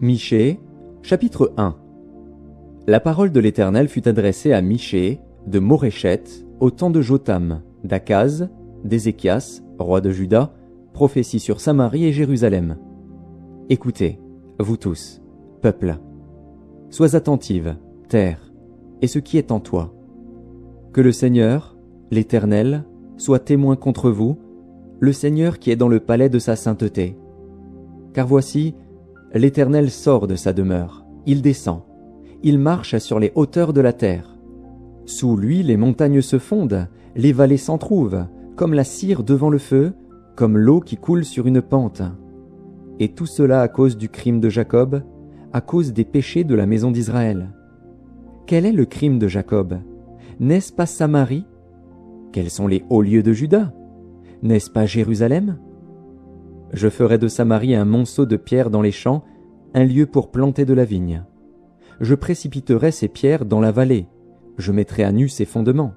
Michée, chapitre 1. La parole de l'Éternel fut adressée à Michée, de Moréchet, au temps de Jotham, d'Akaz, d'Ézéchias, roi de Juda, prophétie sur Samarie et Jérusalem. Écoutez, vous tous, peuple. Sois attentive, terre, et ce qui est en toi. Que le Seigneur, l'Éternel, soit témoin contre vous, le Seigneur qui est dans le palais de sa sainteté. Car voici, l'Éternel sort de sa demeure, il descend, il marche sur les hauteurs de la terre. Sous lui les montagnes se fondent, les vallées s'entrouvent, comme la cire devant le feu, comme l'eau qui coule sur une pente. Et tout cela à cause du crime de Jacob, à cause des péchés de la maison d'Israël. Quel est le crime de Jacob? N'est-ce pas Samarie? Quels sont les hauts lieux de Juda? N'est-ce pas Jérusalem? Je ferai de Samarie un monceau de pierres dans les champs, un lieu pour planter de la vigne. Je précipiterai ces pierres dans la vallée, je mettrai à nu ses fondements.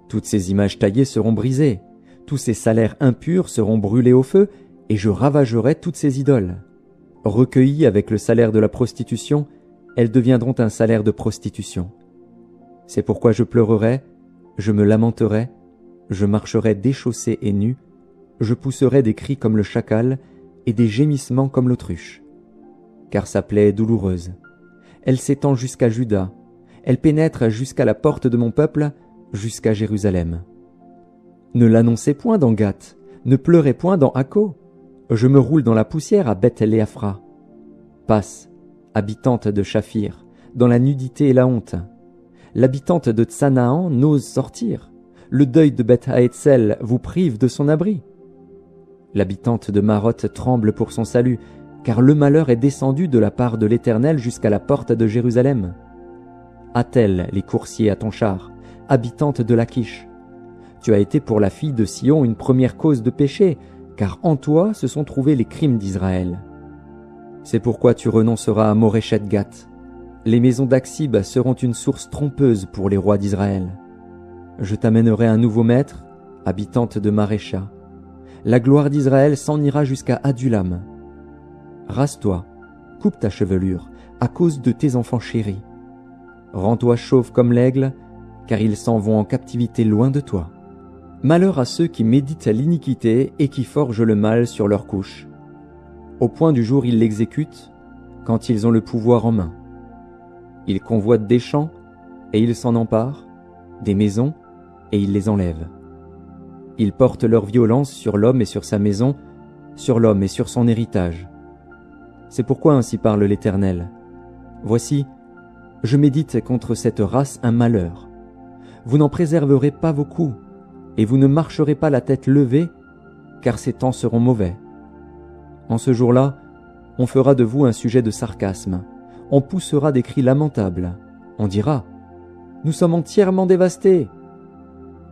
Toutes ces images taillées seront brisées, tous ces salaires impurs seront brûlés au feu, et je ravagerai toutes ces idoles. Recueillies avec le salaire de la prostitution, elles deviendront un salaire de prostitution. C'est pourquoi je pleurerai, je me lamenterai, je marcherai déchaussé et nu, je pousserai des cris comme le chacal et des gémissements comme l'autruche. Car sa plaie est douloureuse. Elle s'étend jusqu'à Juda, elle pénètre jusqu'à la porte de mon peuple, jusqu'à Jérusalem. Ne l'annoncez point dans Gath, ne pleurez point dans Akko. Je me roule dans la poussière à Beth-Léaphra. Passe, habitante de Shaphir, dans la nudité et la honte. L'habitante de Tsanaan n'ose sortir. Le deuil de Beth-Haetzel vous prive de son abri. L'habitante de Maroth tremble pour son salut, car le malheur est descendu de la part de l'Éternel jusqu'à la porte de Jérusalem. Attelle les coursiers à ton char, habitante de Lachish. Tu as été pour la fille de Sion une première cause de péché, car en toi se sont trouvés les crimes d'Israël. C'est pourquoi tu renonceras à Moréchet-Gath. Les maisons d'Aksib seront une source trompeuse pour les rois d'Israël. Je t'amènerai un nouveau maître, habitante de Marécha. La gloire d'Israël s'en ira jusqu'à Adulam. Rase-toi, coupe ta chevelure, à cause de tes enfants chéris. Rends-toi chauve comme l'aigle, car ils s'en vont en captivité loin de toi. Malheur à ceux qui méditent l'iniquité et qui forgent le mal sur leur couche. Au point du jour ils l'exécutent, quand ils ont le pouvoir en main. Ils convoitent des champs, et ils s'en emparent, des maisons, et ils les enlèvent. Ils portent leur violence sur l'homme et sur sa maison, sur l'homme et sur son héritage. C'est pourquoi ainsi parle l'Éternel. Voici, je médite contre cette race un malheur. Vous n'en préserverez pas vos coups, et vous ne marcherez pas la tête levée, car ces temps seront mauvais. En ce jour-là, on fera de vous un sujet de sarcasme, on poussera des cris lamentables, on dira « Nous sommes entièrement dévastés !»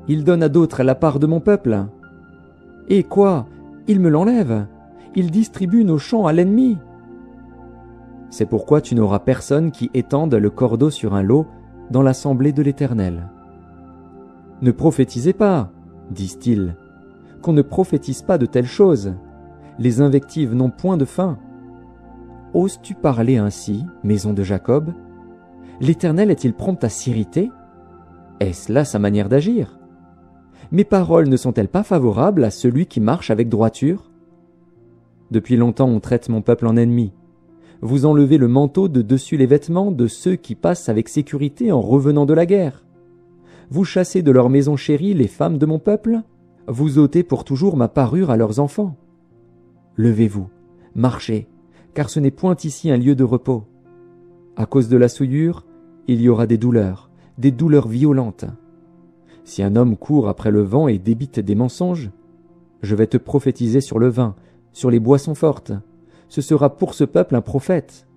Il donne à d'autres la part de mon peuple. Et quoi? Il me l'enlève. Il distribue nos champs à l'ennemi. C'est pourquoi tu n'auras personne qui étende le cordeau sur un lot dans l'assemblée de l'Éternel. Ne prophétisez pas, disent-ils, qu'on ne prophétise pas de telles choses. Les invectives n'ont point de fin. Oses-tu parler ainsi, maison de Jacob? L'Éternel est-il prompt à s'irriter? Est-ce là sa manière d'agir? Mes paroles ne sont-elles pas favorables à celui qui marche avec droiture? Depuis longtemps on traite mon peuple en ennemi. Vous enlevez le manteau de dessus les vêtements de ceux qui passent avec sécurité en revenant de la guerre. Vous chassez de leur maison chérie les femmes de mon peuple. Vous ôtez pour toujours ma parure à leurs enfants. Levez-vous, marchez, car ce n'est point ici un lieu de repos. À cause de la souillure, il y aura des douleurs violentes. Si un homme court après le vent et débite des mensonges, je vais te prophétiser sur le vin, sur les boissons fortes. Ce sera pour ce peuple un prophète.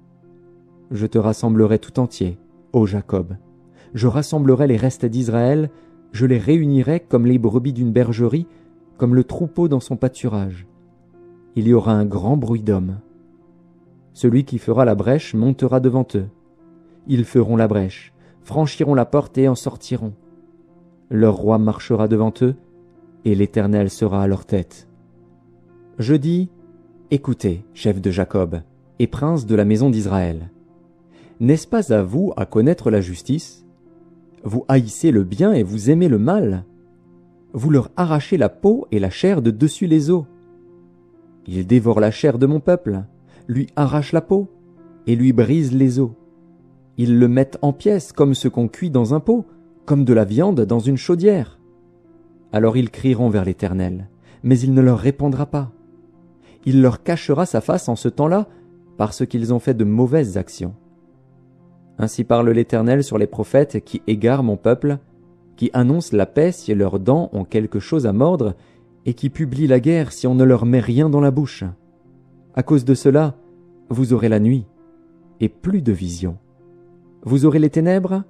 Je te rassemblerai tout entier, ô Jacob. Je rassemblerai les restes d'Israël, je les réunirai comme les brebis d'une bergerie, comme le troupeau dans son pâturage. Il y aura un grand bruit d'hommes. Celui qui fera la brèche montera devant eux. Ils feront la brèche, franchiront la porte et en sortiront. Leur roi marchera devant eux, et l'Éternel sera à leur tête. Je dis, écoutez, chefs de Jacob, et princes de la maison d'Israël. N'est-ce pas à vous à connaître la justice? Vous haïssez le bien et vous aimez le mal. Vous leur arrachez la peau et la chair de dessus les os. Ils dévorent la chair de mon peuple, lui arrachent la peau et lui brisent les os. Ils le mettent en pièces comme ce qu'on cuit dans un pot, comme de la viande dans une chaudière. Alors ils crieront vers l'Éternel, mais il ne leur répondra pas. Il leur cachera sa face en ce temps-là, parce qu'ils ont fait de mauvaises actions. Ainsi parle l'Éternel sur les prophètes qui égarent mon peuple, qui annoncent la paix si leurs dents ont quelque chose à mordre, et qui publient la guerre si on ne leur met rien dans la bouche. À cause de cela, vous aurez la nuit, et plus de visions. Vous aurez les ténèbres,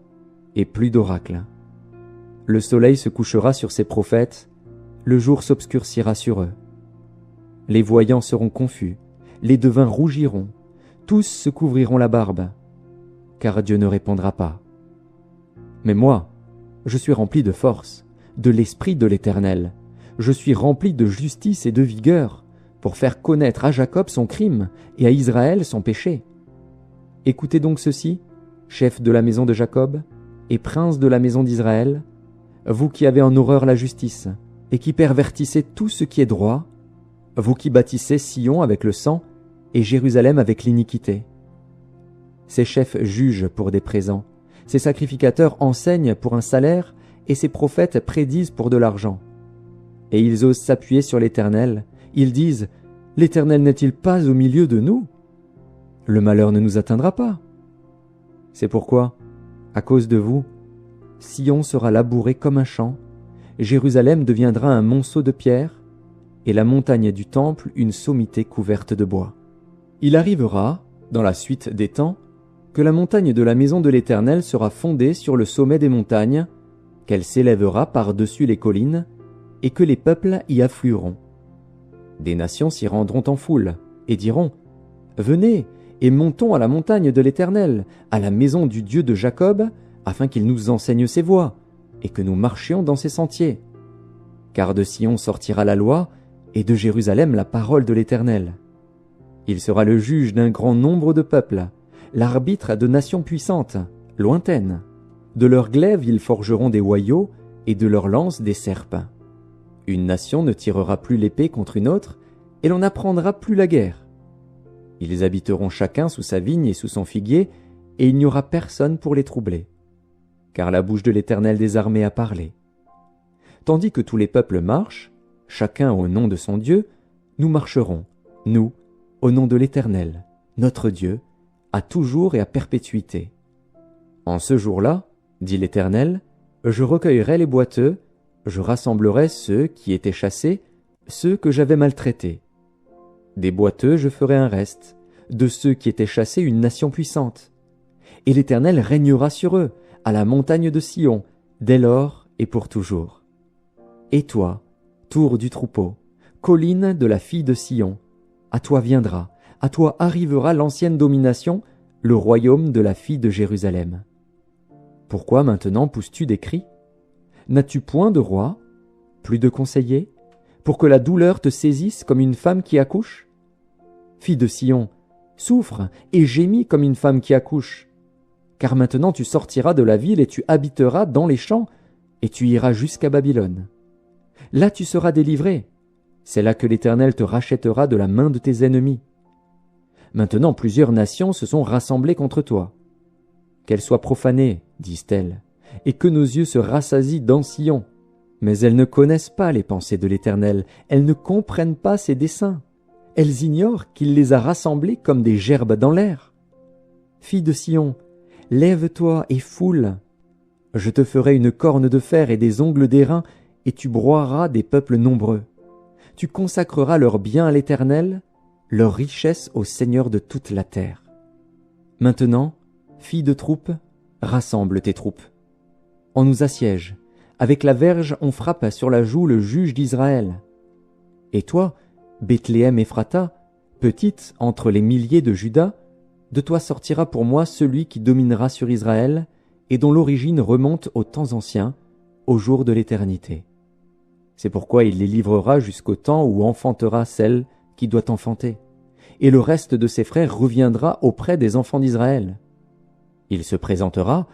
et plus d'oracles. Le soleil se couchera sur ces prophètes, le jour s'obscurcira sur eux. Les voyants seront confus, les devins rougiront, tous se couvriront la barbe, car Dieu ne répondra pas. Mais moi, je suis rempli de force, de l'esprit de l'Éternel. Je suis rempli de justice et de vigueur, pour faire connaître à Jacob son crime et à Israël son péché. Écoutez donc ceci, chefs de la maison de Jacob et princes de la maison d'Israël, vous qui avez en horreur la justice et qui pervertissez tout ce qui est droit, vous qui bâtissez Sion avec le sang et Jérusalem avec l'iniquité. Ces chefs jugent pour des présents, ces sacrificateurs enseignent pour un salaire et ces prophètes prédisent pour de l'argent. Et ils osent s'appuyer sur l'Éternel, ils disent « L'Éternel n'est-il pas au milieu de nous? Le malheur ne nous atteindra pas. » C'est pourquoi, à cause de vous, Sion sera labouré comme un champ, Jérusalem deviendra un monceau de pierre, et la montagne du temple une sommité couverte de bois. Il arrivera, dans la suite des temps, que la montagne de la maison de l'Éternel sera fondée sur le sommet des montagnes, qu'elle s'élèvera par-dessus les collines, et que les peuples y afflueront. Des nations s'y rendront en foule, et diront « Venez, et montons à la montagne de l'Éternel, à la maison du Dieu de Jacob, afin qu'il nous enseigne ses voies, et que nous marchions dans ses sentiers. Car de Sion sortira la loi, et de Jérusalem la parole de l'Éternel. Il sera le juge d'un grand nombre de peuples, l'arbitre de nations puissantes, lointaines. De leurs glaives ils forgeront des hoyaux, et de leurs lances des serpes. Une nation ne tirera plus l'épée contre une autre, et l'on n'apprendra plus la guerre. Ils habiteront chacun sous sa vigne et sous son figuier, et il n'y aura personne pour les troubler. Car la bouche de l'Éternel des armées a parlé. Tandis que tous les peuples marchent, chacun au nom de son Dieu, nous marcherons, nous, au nom de l'Éternel, notre Dieu, à toujours et à perpétuité. En ce jour-là, dit l'Éternel, je recueillerai les boiteux, je rassemblerai ceux qui étaient chassés, ceux que j'avais maltraités. Des boiteux je ferai un reste, de ceux qui étaient chassés une nation puissante. Et l'Éternel régnera sur eux, à la montagne de Sion, dès lors et pour toujours. Et toi, tour du troupeau, colline de la fille de Sion, à toi viendra, à toi arrivera l'ancienne domination, le royaume de la fille de Jérusalem. Pourquoi maintenant pousses-tu des cris? N'as-tu point de roi, plus de conseillers, pour que la douleur te saisisse comme une femme qui accouche? Fille de Sion, souffre et gémis comme une femme qui accouche. Car maintenant tu sortiras de la ville et tu habiteras dans les champs, et tu iras jusqu'à Babylone. Là tu seras délivré. C'est là que l'Éternel te rachètera de la main de tes ennemis. Maintenant plusieurs nations se sont rassemblées contre toi. Qu'elles soient profanées, disent-elles, et que nos yeux se rassasient dans Sion. Mais elles ne connaissent pas les pensées de l'Éternel, elles ne comprennent pas ses desseins. Elles ignorent qu'il les a rassemblées comme des gerbes dans l'air. Fille de Sion, lève-toi et foule. Je te ferai une corne de fer et des ongles d'airain, et tu broieras des peuples nombreux. Tu consacreras leurs biens à l'Éternel, leur richesse au Seigneur de toute la terre. Maintenant, fille de troupe, rassemble tes troupes. On nous assiège. Avec la verge, on frappe sur la joue le juge d'Israël. Et toi, Bethléem Ephrata, petite entre les milliers de Juda, de toi sortira pour moi celui qui dominera sur Israël et dont l'origine remonte aux temps anciens, au jour de l'éternité. C'est pourquoi il les livrera jusqu'au temps où enfantera celle qui doit enfanter. et le reste de ses frères reviendra auprès des enfants d'Israël. Il se présentera,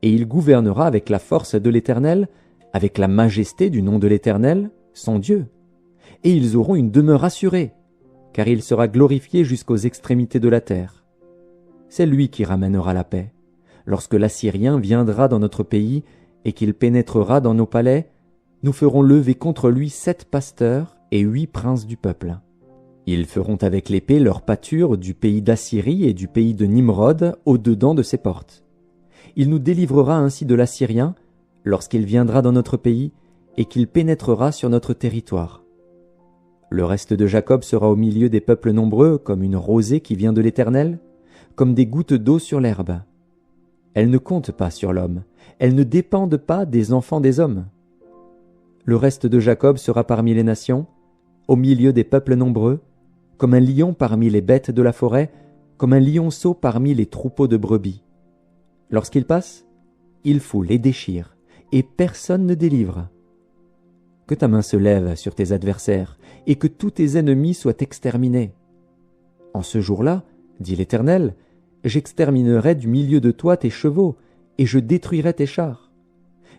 et il gouvernera avec la force de l'Éternel, avec la majesté du nom de l'Éternel, son Dieu. Et ils auront une demeure assurée, car il sera glorifié jusqu'aux extrémités de la terre. C'est lui qui ramènera la paix. Lorsque l'Assyrien viendra dans notre pays et qu'il pénétrera dans nos palais, nous ferons lever contre lui 7 pasteurs et 8 princes du peuple. Ils feront avec l'épée leur pâture du pays d'Assyrie et du pays de Nimrod au-dedans de ses portes. Il nous délivrera ainsi de l'Assyrien lorsqu'il viendra dans notre pays et qu'il pénétrera sur notre territoire. Le reste de Jacob sera au milieu des peuples nombreux comme une rosée qui vient de l'Éternel, comme des gouttes d'eau sur l'herbe. Elles ne comptent pas sur l'homme, elles ne dépendent pas des enfants des hommes. Le reste de Jacob sera parmi les nations, au milieu des peuples nombreux, comme un lion parmi les bêtes de la forêt, comme un lionceau parmi les troupeaux de brebis. Lorsqu'il passe, il foule et déchire, et personne ne délivre. Que ta main se lève sur tes adversaires, et que tous tes ennemis soient exterminés. En ce jour-là, dit l'Éternel, j'exterminerai du milieu de toi tes chevaux, et je détruirai tes chars.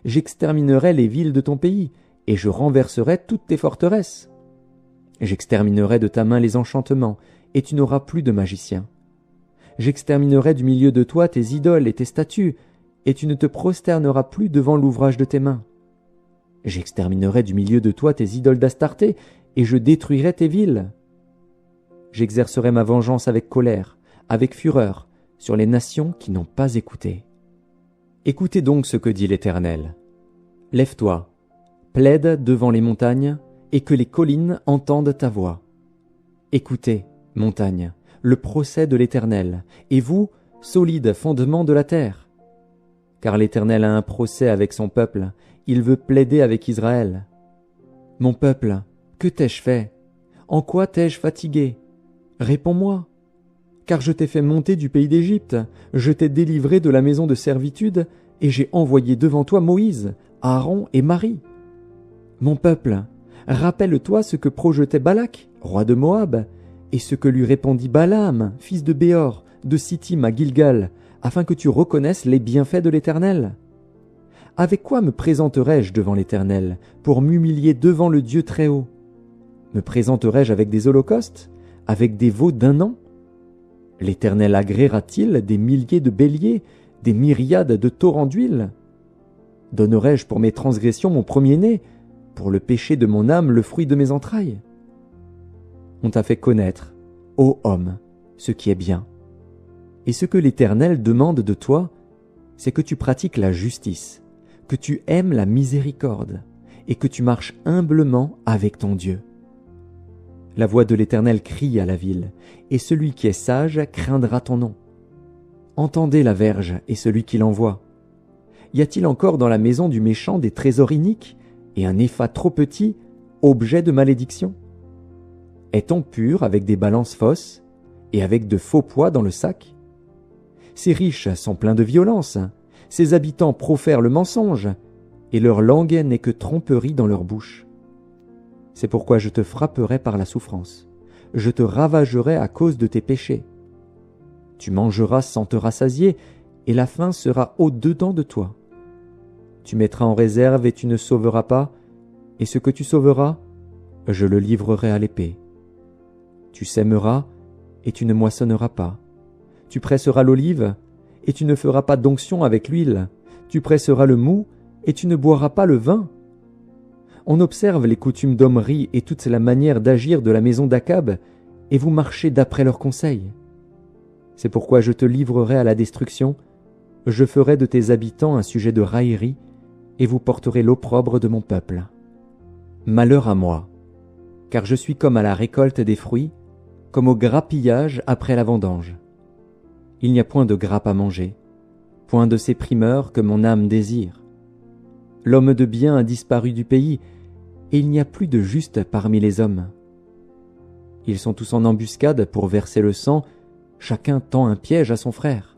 J'exterminerai les villes de ton pays, et je renverserai toutes tes forteresses. J'exterminerai de ta main les enchantements, et tu n'auras plus de magiciens. J'exterminerai du milieu de toi tes idoles et tes statues, et tu ne te prosterneras plus devant l'ouvrage de tes mains. J'exterminerai du milieu de toi tes idoles d'Astarté, et je détruirai tes villes. J'exercerai ma vengeance avec colère, avec fureur, sur les nations qui n'ont pas écouté. Écoutez donc ce que dit l'Éternel. Lève-toi, plaide devant les montagnes, et que les collines entendent ta voix. Écoutez, montagnes, le procès de l'Éternel, et vous, solides fondements de la terre. Car l'Éternel a un procès avec son peuple, il veut plaider avec Israël. Mon peuple, que t'ai-je fait? En quoi t'ai-je fatigué? Réponds-moi. Car je t'ai fait monter du pays d'Égypte, je t'ai délivré de la maison de servitude, et j'ai envoyé devant toi Moïse, Aaron et Marie. Mon peuple, rappelle-toi ce que projetait Balak, roi de Moab, et ce que lui répondit Balaam, fils de Béor, de Sittim à Gilgal, afin que tu reconnaisses les bienfaits de l'Éternel. Avec quoi me présenterai-je devant l'Éternel, pour m'humilier devant le Dieu Très-Haut? Me présenterai-je avec des holocaustes, avec des veaux d'un an? L'Éternel agréera-t-il des milliers de béliers, des myriades de torrents d'huile? Donnerai-je pour mes transgressions mon premier-né, pour le péché de mon âme le fruit de mes entrailles? On t'a fait connaître, ô homme, ce qui est bien. Et ce que l'Éternel demande de toi, c'est que tu pratiques la justice, que tu aimes la miséricorde, et que tu marches humblement avec ton Dieu. La voix de l'Éternel crie à la ville, et celui qui est sage craindra ton nom. Entendez la verge et celui qui l'envoie. Y a-t-il encore dans la maison du méchant des trésors iniques, et un épha trop petit, objet de malédiction? Est-on pur avec des balances fausses, et avec de faux poids dans le sac? Ces riches sont pleins de violence, ces habitants profèrent le mensonge, et leur langue n'est que tromperie dans leur bouche. C'est pourquoi je te frapperai par la souffrance, je te ravagerai à cause de tes péchés. Tu mangeras sans te rassasier, et la faim sera au-dedans de toi. Tu mettras en réserve et tu ne sauveras pas, et ce que tu sauveras, je le livrerai à l'épée. Tu sèmeras, et tu ne moissonneras pas. Tu presseras l'olive, et tu ne feras pas d'onction avec l'huile. Tu presseras le mou, et tu ne boiras pas le vin. On observe les coutumes d'Omri et toute la manière d'agir de la maison d'Akab, et vous marchez d'après leurs conseils. C'est pourquoi je te livrerai à la destruction, je ferai de tes habitants un sujet de raillerie, et vous porterez l'opprobre de mon peuple. Malheur à moi, car je suis comme à la récolte des fruits, comme au grappillage après la vendange. Il n'y a point de grappe à manger, point de ces primeurs que mon âme désire. L'homme de bien a disparu du pays, et il n'y a plus de juste parmi les hommes. Ils sont tous en embuscade pour verser le sang, chacun tend un piège à son frère.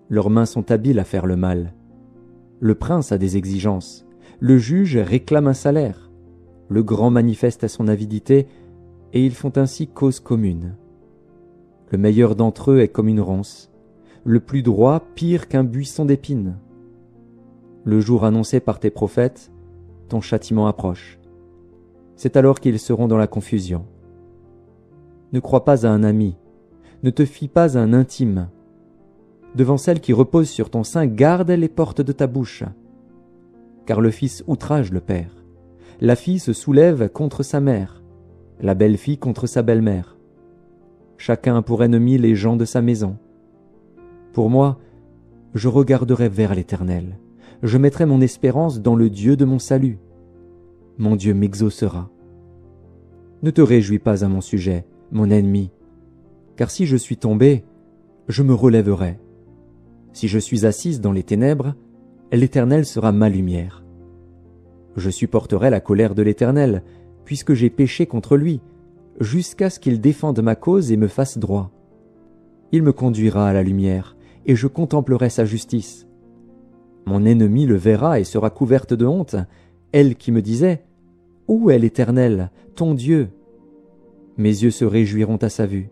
Leurs mains sont habiles à faire le mal. Le prince a des exigences, le juge réclame un salaire, le grand manifeste son avidité, et ils font ainsi cause commune. Le meilleur d'entre eux est comme une ronce, le plus droit pire qu'un buisson d'épines. Le jour annoncé par tes prophètes, ton châtiment approche. C'est alors qu'ils seront dans la confusion. Ne crois pas à un ami, ne te fie pas à un intime. Devant celle qui repose sur ton sein, garde les portes de ta bouche. Car le fils outrage le père, la fille se soulève contre sa mère, la belle-fille contre sa belle-mère. Chacun a pour ennemi les gens de sa maison. Pour moi, je regarderai vers l'Éternel. Je mettrai mon espérance dans le Dieu de mon salut. Mon Dieu m'exaucera. Ne te réjouis pas à mon sujet, mon ennemi, car si je suis tombé, je me relèverai. Si je suis assise dans les ténèbres, l'Éternel sera ma lumière. Je supporterai la colère de l'Éternel, puisque j'ai péché contre lui, jusqu'à ce qu'il défende ma cause et me fasse droit. Il me conduira à la lumière, et je contemplerai sa justice. Mon ennemi le verra et sera couverte de honte, elle qui me disait « Où est l'Éternel, ton Dieu ?» Mes yeux se réjouiront à sa vue.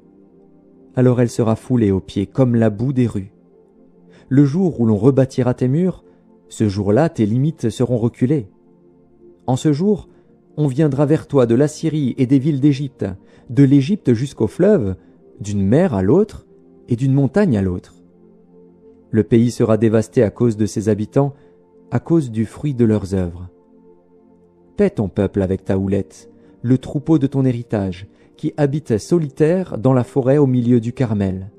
Alors elle sera foulée aux pieds comme la boue des rues. Le jour où l'on rebâtira tes murs, ce jour-là tes limites seront reculées. En ce jour, on viendra vers toi de l'Assyrie et des villes d'Égypte, de l'Égypte jusqu'au fleuve, d'une mer à l'autre et d'une montagne à l'autre. Le pays sera dévasté à cause de ses habitants, à cause du fruit de leurs œuvres. Paie ton peuple avec ta houlette, le troupeau de ton héritage, qui habitait solitaire dans la forêt au milieu du Carmel.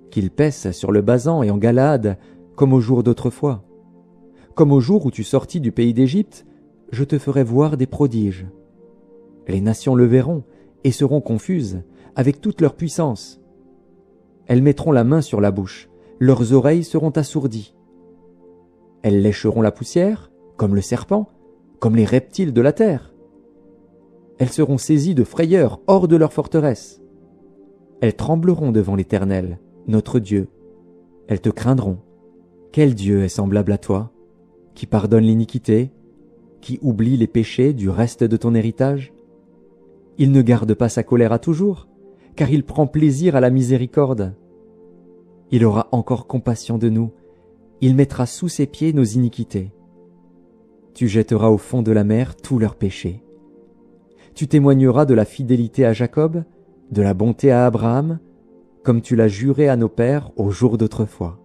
Qu'il paisse sur le Basan et en Galaad, comme au jour d'autrefois. Comme au jour où tu sortis du pays d'Égypte, je te ferai voir des prodiges. Les nations le verront et seront confuses, avec toute leur puissance. Elles mettront la main sur la bouche, leurs oreilles seront assourdies. Elles lécheront la poussière, comme le serpent, comme les reptiles de la terre. Elles seront saisies de frayeur hors de leur forteresse. Elles trembleront devant l'Éternel, notre Dieu. Elles te craindront. Quel Dieu est semblable à toi, qui pardonne l'iniquité, qui oublie les péchés du reste de ton héritage? Il ne garde pas sa colère à toujours, car il prend plaisir à la miséricorde. Il aura encore compassion de nous, il mettra sous ses pieds nos iniquités. Tu jetteras au fond de la mer tous leurs péchés. Tu témoigneras de la fidélité à Jacob, de la bonté à Abraham, comme tu l'as juré à nos pères au jour d'autrefois.